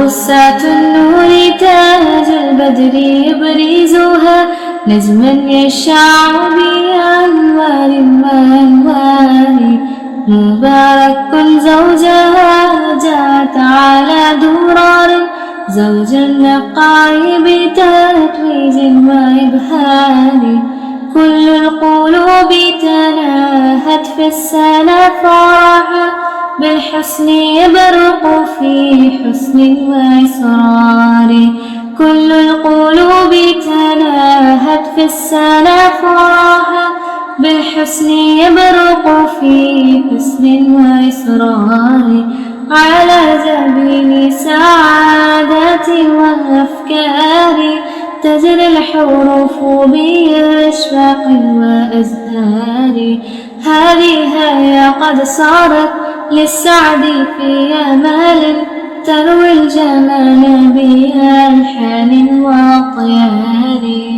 بسات النور تاج البدر يبرزها نجما يشع بأنوار وأنوار مبارك زوجها جاءت على درار زوجا نقى بتتويج وإبهار كل القلوب تناهت في السنة فرحا بالحسن يبرق في حسن وإسرار كل القلوب تناهت في السنة فرحا بالحسن يبرق في حسن وإسرار على جبين سعادة وأفكار تجري الحروف بأشواق وأزهار هذه هي قد صارت للسعد في أمال تروي الجمال بألحان وأطيار.